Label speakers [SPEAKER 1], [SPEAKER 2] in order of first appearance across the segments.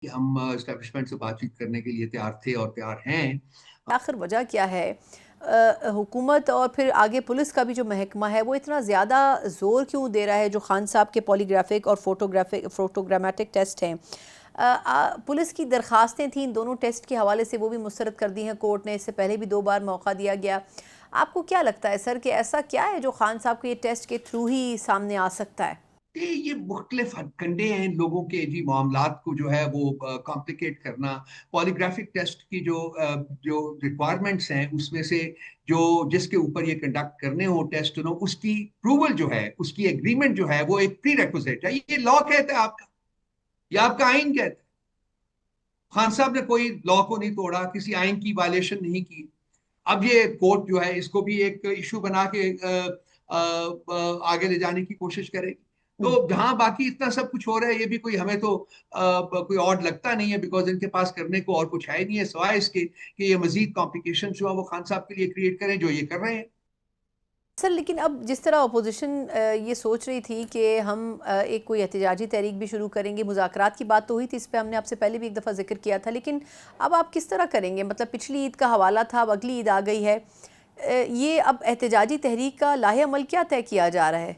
[SPEAKER 1] کہ ہم اسٹیبلشمنٹ سے بات چیت کرنے کے لیے تیار تھے اور تیار ہیں۔
[SPEAKER 2] آخر وجہ کیا ہے؟ حکومت اور پھر آگے پولیس کا بھی جو محکمہ ہے وہ اتنا زیادہ زور کیوں دے رہا ہے جو خان صاحب کے پولی گرافک اور فوٹوگرامیٹک ٹیسٹ ہیں؟ پولیس کی درخواستیں تھیں ان دونوں ٹیسٹ کے حوالے سے، وہ بھی مسترد کر دی ہیں کورٹ نے، اس سے پہلے بھی 2 بار موقع دیا گیا۔ آپ کو کیا لگتا ہے سر کہ ایسا کیا ہے جو خان صاحب کو یہ ٹیسٹ کے تھرو ہی سامنے آ سکتا ہے؟
[SPEAKER 1] یہ مختلف ہتھ کنڈے ہیں لوگوں کے جی معاملات کو جو ہے وہ کمپلیکیٹ کرنا۔ پالیگرافک ٹیسٹ کی جو ریکوائرمنٹس ہیں اس میں سے جس کے اوپر یہ کنڈکٹ کرنے ہو ٹیسٹ اس کی اپروول جو ہے، اس کی ایگریمنٹ جو ہے وہ ایک پری ریکوزٹ ہے۔ یہ لا کہتا ہے آپ کا، یہ آپ کا آئین کہتا ہے۔ خان صاحب نے کوئی لا کو نہیں توڑا، کسی آئین کی وائلیشن نہیں کی۔ اب یہ کورٹ جو ہے اس کو بھی ایک ایشو بنا کے آگے لے جانے کی کوشش کرے گی۔ تو جہاں باقی اتنا سب کچھ ہو رہا ہے، یہ بھی کوئی ہمیں تو کوئی اور لگتا نہیں ہے، بیکاز ان کے پاس کرنے کو اور کچھ ہے نہیں ہے سوائے اس کے کہ یہ مزید کمپلیکیشن جو ہے وہ خان صاحب کے لیے کریٹ کریں، جو یہ کر رہے ہیں۔
[SPEAKER 2] سر لیکن اب جس طرح اپوزیشن یہ سوچ رہی تھی کہ ہم ایک کوئی احتجاجی تحریک بھی شروع کریں گے، مذاکرات کی بات تو ہوئی تھی، اس پہ ہم نے آپ سے پہلے بھی ایک دفعہ ذکر کیا تھا، لیکن اب آپ کس طرح کریں گے؟ مطلب پچھلی عید کا حوالہ تھا، اب اگلی عید آ گئی ہے، یہ اب احتجاجی تحریک کا لاہ عمل کیا طے کیا جا رہا ہے؟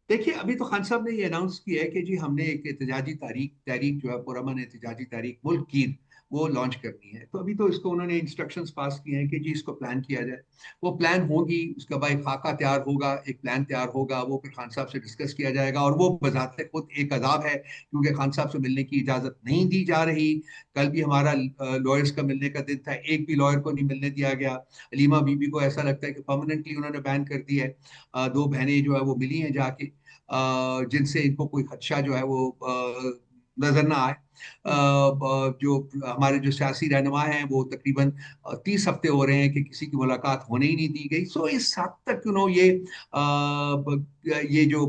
[SPEAKER 1] دیکھیے ابھی تو خان صاحب نے یہ اناؤنس کیا ہے کہ جی ہم نے ایک احتجاجی تحریک جو ہے پرامن احتجاجی تحریک ملک گیر وہ لانچ کرنی ہے۔ تو ابھی تو اس کو انہوں نے انسٹرکشنز پاس کیے ہیں کہ جی اس کو پلان کیا جائے۔ وہ پلان ہوگی، اس کا بعد خاکہ تیار ہوگا، ایک پلان تیار ہوگا، وہ پھر خان صاحب سے ڈسکس کیا جائے گا، اور وہ بذات خود ایک عذاب ہے کیونکہ خان صاحب سے ملنے کی اجازت نہیں دی جا رہی۔ کل بھی ہمارا لائرز کا ملنے کا دن تھا، ایک بھی لائر کو نہیں ملنے دیا گیا۔ علیمہ بی بی کو ایسا لگتا ہے کہ پرماننٹلی انہوں نے بین کر دی ہے۔ 2 بہنیں جو ہے وہ ملی ہیں جا کے، جن سے ان کو کوئی خدشہ جو ہے وہ نظر نہ آئے۔ جو ہمارے جو سیاسی رہنما ہیں وہ تقریباً 30 ہفتے ہو رہے ہیں کہ کسی کی ملاقات ہونے ہی نہیں دی گئی۔ سو اس حد تک یہ جو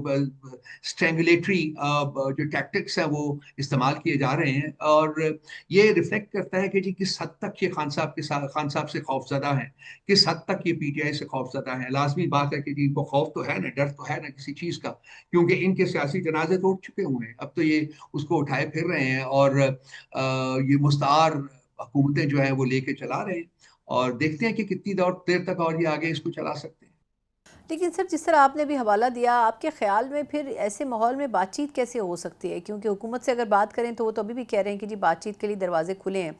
[SPEAKER 1] اسٹرینگولیٹری جو ٹیکٹکس ہیں وہ استعمال کیے جا رہے ہیں، اور یہ ریفلیکٹ کرتا ہے کہ جی کس حد تک یہ خان صاحب سے خوف زدہ ہیں، کس حد تک یہ پی ٹی آئی سے خوف زدہ ہیں۔ لازمی بات ہے کہ جی ان کو خوف تو ہے نا، ڈر تو ہے نا کسی چیز کا، کیونکہ ان کے سیاسی جنازے تو اٹھ چکے ہوئے ہیں۔ اب تو یہ اس کو اٹھائے پھر رہے ہیں، اور یہ مستعار حکومتیں جو ہیں وہ لے کے چلا رہے ہیں، اور دیکھتے ہیں کہ کتنی دیر تک اور یہ آگے اس کو چلا سکتے ہیں۔
[SPEAKER 2] لیکن سر جس طرح آپ نے بھی حوالہ دیا، آپ کے خیال میں پھر ایسے ماحول میں بات چیت کیسے ہو سکتی ہے؟ کیونکہ حکومت سے اگر بات کریں تو وہ تو ابھی بھی کہہ رہے ہیں کہ جی بات چیت کے لیے دروازے کھلے ہیں،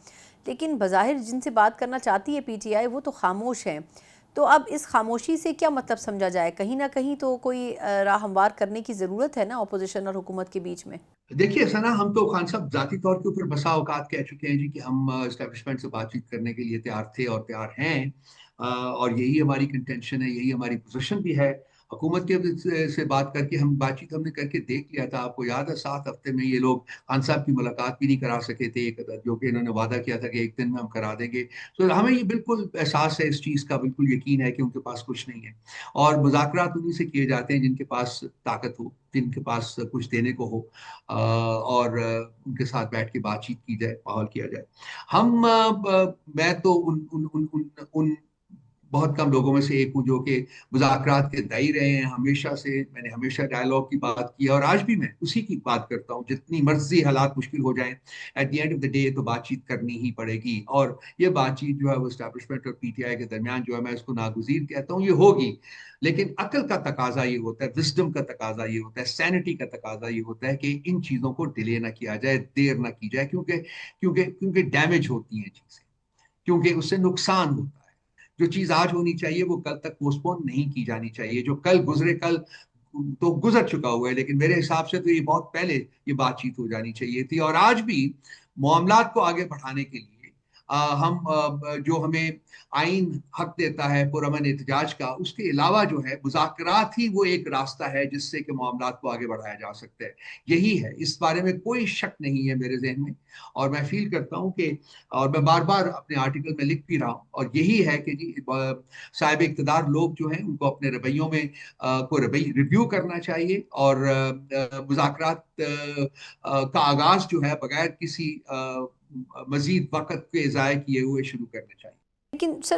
[SPEAKER 2] لیکن بظاہر جن سے بات کرنا چاہتی ہے پی ٹی آئی وہ تو خاموش ہیں۔ تو اب اس خاموشی سے کیا مطلب سمجھا جائے؟ کہیں نہ کہیں تو کوئی راہ ہموار کرنے کی ضرورت ہے نا اپوزیشن اور حکومت کے بیچ میں۔
[SPEAKER 1] دیکھیے سنا، ہم تو خان صاحب ذاتی طور کے اوپر بسا اوقات کہہ چکے ہیں جی کہ ہم اسٹیبلشمنٹ سے بات چیت کرنے کے لیے تیار تھے اور تیار ہیں، اور یہی ہماری کنٹینشن ہے، یہی ہماری پوزیشن بھی ہے۔ حکومت کے سے بات کر کے بات چیت ہم نے کر کے دیکھ لیا تھا۔ آپ کو یاد ہے 7 ہفتے میں یہ لوگ خان صاحب کی ملاقات بھی نہیں کرا سکے تھے، جو کہ انہوں نے وعدہ کیا تھا کہ ایک دن میں ہم کرا دیں گے۔ تو ہمیں یہ بالکل احساس ہے اس چیز کا، بالکل یقین ہے کہ ان کے پاس کچھ نہیں ہے، اور مذاکرات انہیں سے کیے جاتے ہیں جن کے پاس طاقت ہو، جن کے پاس کچھ دینے کو ہو، اور ان کے ساتھ بیٹھ کے بات چیت کی جائے، ماحول کیا جائے۔ ہم میں تو ان بہت کم لوگوں میں سے ایک ہوں جو کہ مذاکرات کے دائی رہے ہیں ہمیشہ سے۔ میں نے ہمیشہ ڈائلاگ کی بات کی ہے، اور آج بھی میں اسی کی بات کرتا ہوں۔ جتنی مرضی حالات مشکل ہو جائیں، at the end of the day تو بات چیت کرنی ہی پڑے گی، اور یہ بات چیت جو ہے وہ اسٹیبلشمنٹ اور پی ٹی آئی کے درمیان جو ہے میں اس کو ناگزیر کہتا ہوں، یہ ہوگی۔ لیکن عقل کا تقاضا یہ ہوتا ہے، وزڈم کا تقاضا یہ ہوتا ہے، سینٹی کا تقاضا یہ ہوتا ہے کہ ان چیزوں کو ڈیلے نہ کیا جائے، دیر نہ کی جائے، کیونکہ ڈیمیج ہوتی ہیں چیزیں، کیونکہ اس سے نقصان ہوتا ہے۔ جو چیز آج ہونی چاہیے وہ کل تک پوسٹ پون نہیں کی جانی چاہیے۔ جو کل گزرے، کل تو گزر چکا ہوا ہے، لیکن میرے حساب سے تو یہ بہت پہلے یہ بات چیت ہو جانی چاہیے تھی۔ اور آج بھی معاملات کو آگے بڑھانے کے لیے ہم جو ہمیں آئین حق دیتا ہے پرامن احتجاج کا، اس کے علاوہ جو ہے مذاکرات ہی وہ ایک راستہ ہے جس سے کہ معاملات کو آگے بڑھایا جا سکتا ہے۔ یہی ہے، اس بارے میں کوئی شک نہیں ہے میرے ذہن میں، اور میں فیل کرتا ہوں کہ، اور میں بار بار اپنے آرٹیکل میں لکھ بھی رہا ہوں، اور یہی ہے کہ جی صاحب اقتدار لوگ جو ہیں ان کو اپنے رویوں میں کو ریویو کرنا چاہیے، اور مذاکرات کا آغاز جو ہے بغیر کسی مزید وقت کے ضائع کیے ہوئے شروع کرنا چاہیے۔
[SPEAKER 2] لیکن سر